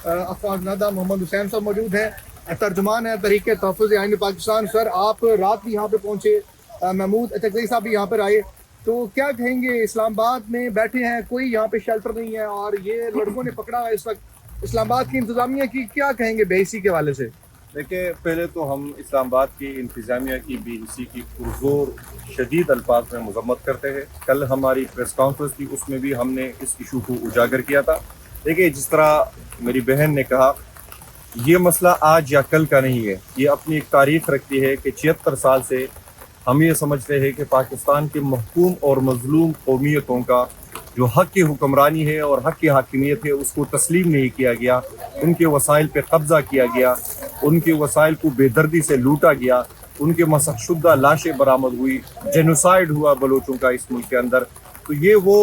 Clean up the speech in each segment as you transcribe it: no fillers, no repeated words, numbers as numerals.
अफवाज नादा मोहम्मद हुसैन साहब मौजूद हैं, तर्जुमान है तहरीक तहफ़्फ़ुज़ आइन पाकिस्तान। सर आप रात भी यहाँ पे पहुँचे, महमूद चकज़ई साहब भी यहाँ पर आए, तो क्या कहेंगे? इस्लामाबाद में बैठे हैं, कोई यहाँ पे शेल्टर नहीं है और ये लड़कों ने पकड़ा है इस वक्त इस्लामाबाद की इंतज़ामिया की, क्या कहेंगे बेइसी के हवाले से? देखिए, पहले तो हम इस्लामाबाद की इंतज़ामिया की बेइसी की पुरज़ोर शदीद अल्फाज में मज़म्मत करते हैं। कल हमारी प्रेस कॉन्फ्रेंस थी, उसमें भी हमने इस इशू को उजागर किया था। देखिए, जिस तरह मेरी बहन ने कहा, ये मसला आज या कल का नहीं है, ये अपनी एक तारीख रखती है कि 76 साल से हम ये समझते हैं कि पाकिस्तान के महकूम और मजलूम कौमियतों का जो हक़ की हुक्मरानी है और हक़ की हाकिमियत है उसको तस्लीम नहीं किया गया, उनके वसाइल पे कब्ज़ा किया गया, उनके वसाइल को बेदर्दी से लूटा गया, उनके मसखशुदा लाशें बरामद हुई, जेनोसाइड हुआ बलोचों का इस मुल्क के अंदर। तो ये वो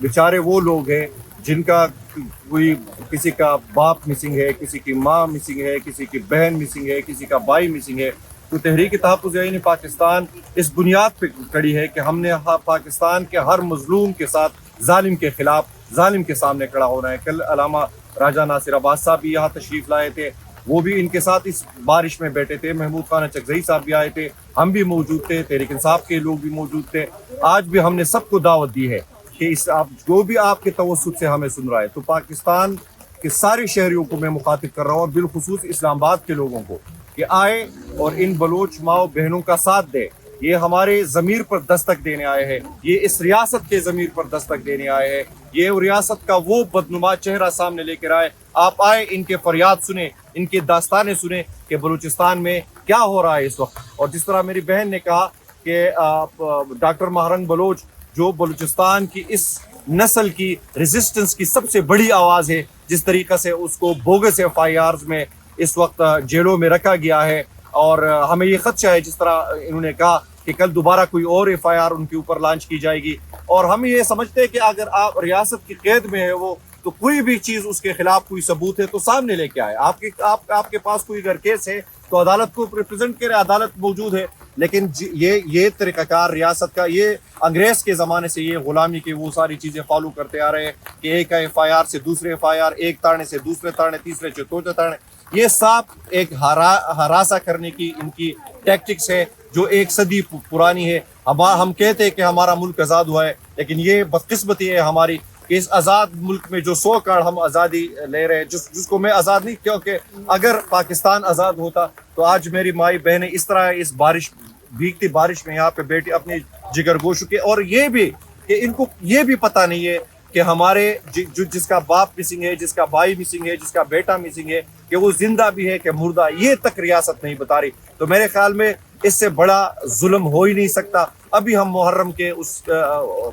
बेचारे वो लोग हैं जिनका कोई, किसी का बाप मिसिंग है, किसी की माँ मिसिंग है, किसी की बहन मिसिंग है, किसी का भाई मिसिंग है। तो तहरीक तहफ़्फ़ुज़ आइन पाकिस्तान इस बुनियाद पे खड़ी है कि हमने पाकिस्तान के हर मजलूम के साथ जालिम के खिलाफ, जालिम के सामने खड़ा होना है। कल अलामा राजा नासिर अब्बास साहब भी यहाँ तशरीफ़ लाए थे, वो भी इनके साथ इस बारिश में बैठे थे। महमूद खान चकज़ई साहब भी आए थे, हम भी मौजूद थे, तहरीक इंसाफ के लोग भी मौजूद थे। आज भी हमने सबको दावत दी है कि इस आप जो भी आपके तवस्सुत से हमें सुन रहा है, तो पाकिस्तान के सारे शहरियों को मैं मुखातिब कर रहा हूँ और बिलखुसूस इस्लामाबाद के लोगों को कि आए और इन बलोच माओ बहनों का साथ दे। ये हमारे ज़मीर पर दस्तक देने आए हैं, ये इस रियासत के ज़मीर पर दस्तक देने आए हैं, ये रियासत का वो बदनुमा चेहरा सामने लेकर आए। आप आए, इनके फरियाद सुने, इनके दास्तानें सुने कि बलूचिस्तान में क्या हो रहा है इस वक्त। और जिस तरह मेरी बहन ने कहा कि डॉक्टर महरंग बलोच जो बलूचिस्तान की इस नस्ल की रेजिस्टेंस की सबसे बड़ी आवाज़ है, जिस तरीक़े से उसको बोगस FIRs में इस वक्त जेलों में रखा गया है और हमें ये खदशा है, जिस तरह इन्होंने कहा कि कल दोबारा कोई और FIR उनके ऊपर लॉन्च की जाएगी। और हम ये समझते हैं कि अगर आप रियासत की कैद में है वो, तो कोई भी चीज़ उसके खिलाफ कोई सबूत है तो सामने लेके आए। आपके पास कोई अगर केस है तो अदालत को रिप्रेजेंट करे, अदालत मौजूद है। लेकिन ये तरीक़ाकार रियासत का, ये अंग्रेज़ के ज़माने से ये ग़ुलामी की वो सारी चीज़ें फॉलो करते आ रहे हैं कि एक FIR से दूसरे FIR, एक ताड़ने से दूसरे ताड़ने, तीसरे चौथे ताड़ने, ये सब एक हरासा करने की इनकी टैक्टिक्स है जो एक सदी पुरानी है। हम कहते हैं कि हमारा मुल्क आज़ाद हुआ है, लेकिन ये बदकिस्मती है हमारी कि इस आज़ाद मुल्क में जो 100 कार्ड हम आज़ादी ले रहे हैं, जिसको मैं आज़ाद नहीं, क्योंकि अगर पाकिस्तान आज़ाद होता तो आज मेरी माई बहनें इस तरह इस बारिश, भीगती बारिश में यहाँ पे बैठी अपने जिगर गोशों के, और ये भी कि इनको ये भी पता नहीं है कि हमारे जिसका बाप मिसिंग है, जिसका भाई मिसिंग है, जिसका बेटा मिसिंग है, कि वो जिंदा भी है कि मुर्दा, ये तक रियासत नहीं बता रही। तो मेरे ख्याल में इससे बड़ा जुल्म हो ही नहीं सकता। अभी हम मुहर्रम के उस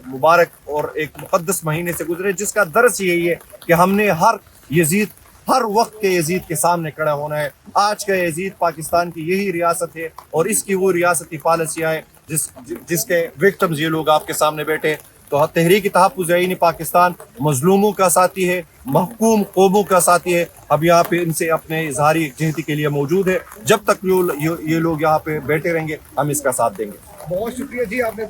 मुबारक और एक मुक़द्दस महीने से गुजरे, जिसका दर्स यही है कि हमने हर वक्त के यजीद के सामने खड़ा होना है। आज का यजीद पाकिस्तान की यही रियासत है और इसकी वो रियासती पॉलिसियाँ हैं जिसके विक्टिम्स ये लोग आपके सामने बैठे। तो तहरीक तहफ़्फ़ुज़ आइन पाकिस्तान मजलूमों का साथी है, महकूम कौमों का साथी है। अब यहाँ पे इनसे अपने इजहारी यकजहती के लिए मौजूद है। जब तक ये लोग यहाँ पे बैठे रहेंगे, हम इसका साथ देंगे। बहुत शुक्रिया जी, आपने